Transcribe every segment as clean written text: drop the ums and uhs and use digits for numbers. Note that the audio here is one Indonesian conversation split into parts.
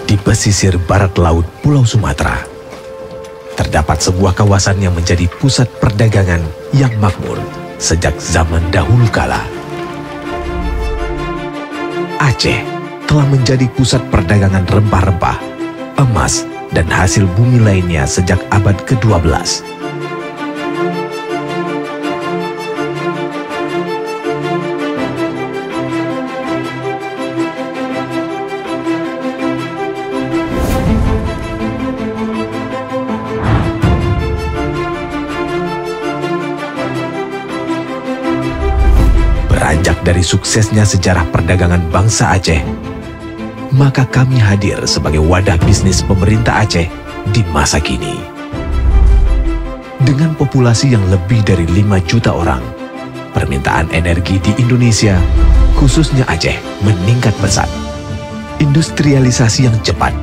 Di pesisir barat laut Pulau Sumatera, terdapat sebuah kawasan yang menjadi pusat perdagangan yang makmur sejak zaman dahulu kala. Aceh telah menjadi pusat perdagangan rempah-rempah, emas, dan hasil bumi lainnya sejak abad ke-12. Beranjak dari suksesnya sejarah perdagangan bangsa Aceh, maka kami hadir sebagai wadah bisnis pemerintah Aceh di masa kini. Dengan populasi yang lebih dari 5 juta orang, permintaan energi di Indonesia, khususnya Aceh, meningkat pesat. Industrialisasi yang cepat,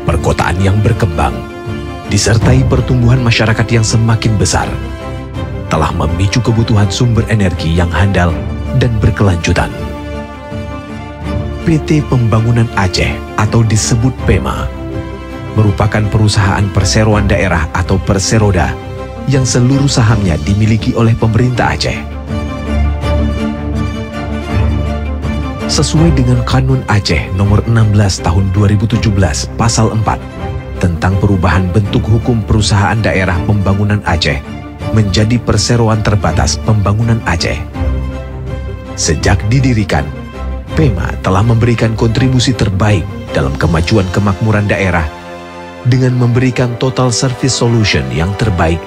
perkotaan yang berkembang, disertai pertumbuhan masyarakat yang semakin besar, telah memicu kebutuhan sumber energi yang handal dan berkelanjutan. PT Pembangunan Aceh atau disebut PEMA merupakan perusahaan perseroan daerah atau Perseroda yang seluruh sahamnya dimiliki oleh pemerintah Aceh. Sesuai dengan Kanun Aceh nomor 16 tahun 2017 pasal 4 tentang perubahan bentuk hukum perusahaan daerah pembangunan Aceh menjadi Perseroan Terbatas Pembangunan Aceh. Sejak didirikan, PEMA telah memberikan kontribusi terbaik dalam kemajuan kemakmuran daerah dengan memberikan total service solution yang terbaik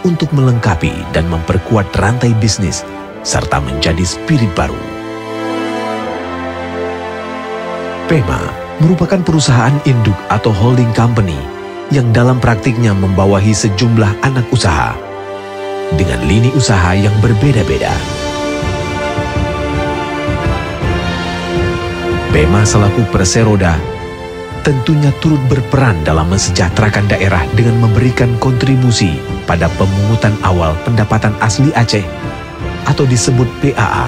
untuk melengkapi dan memperkuat rantai bisnis serta menjadi spirit baru. PEMA merupakan perusahaan induk atau holding company yang dalam praktiknya membawahi sejumlah anak usaha dengan lini usaha yang berbeda-beda. PEMA selaku Perseroda tentunya turut berperan dalam mensejahterakan daerah dengan memberikan kontribusi pada pemungutan awal pendapatan asli Aceh atau disebut PAA.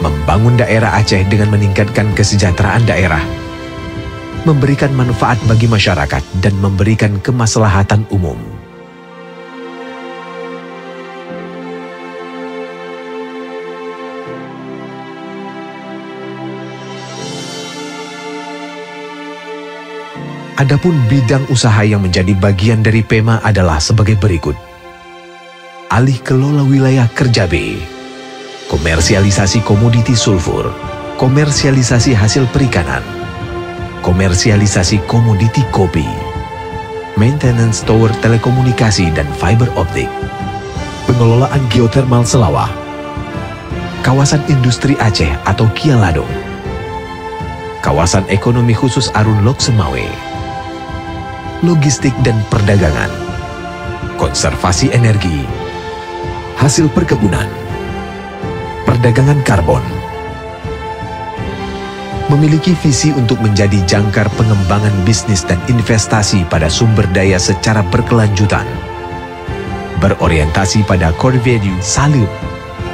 Membangun daerah Aceh dengan meningkatkan kesejahteraan daerah, memberikan manfaat bagi masyarakat dan memberikan kemaslahatan umum. Adapun bidang usaha yang menjadi bagian dari PEMA adalah sebagai berikut. Alih kelola wilayah kerja B, komersialisasi komoditi sulfur, komersialisasi hasil perikanan, komersialisasi komoditi kopi, maintenance tower telekomunikasi dan fiber optik, pengelolaan geotermal Selawah, kawasan industri Aceh atau Kialado, kawasan ekonomi khusus Arun Lok Semawe, logistik dan perdagangan, konservasi energi, hasil perkebunan, perdagangan karbon. Memiliki visi untuk menjadi jangkar pengembangan bisnis dan investasi pada sumber daya secara berkelanjutan. Berorientasi pada core value SALUT,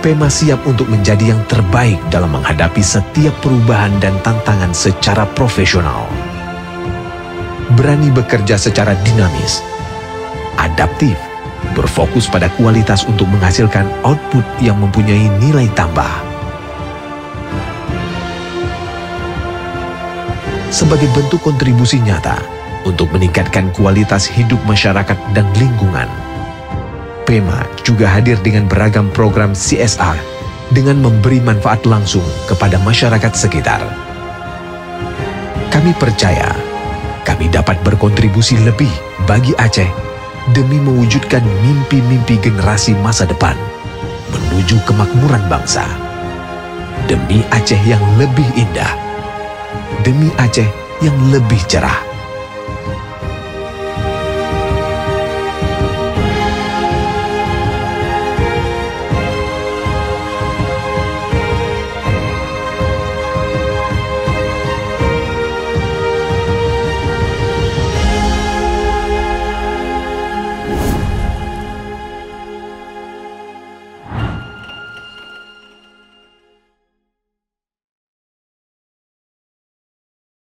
PEMA siap untuk menjadi yang terbaik dalam menghadapi setiap perubahan dan tantangan secara profesional. Berani bekerja secara dinamis, adaptif, berfokus pada kualitas untuk menghasilkan output yang mempunyai nilai tambah. Sebagai bentuk kontribusi nyata untuk meningkatkan kualitas hidup masyarakat dan lingkungan, PEMA juga hadir dengan beragam program CSR dengan memberi manfaat langsung kepada masyarakat sekitar. Kami percaya kami dapat berkontribusi lebih bagi Aceh demi mewujudkan mimpi-mimpi generasi masa depan menuju kemakmuran bangsa. Demi Aceh yang lebih indah, demi Aceh yang lebih cerah.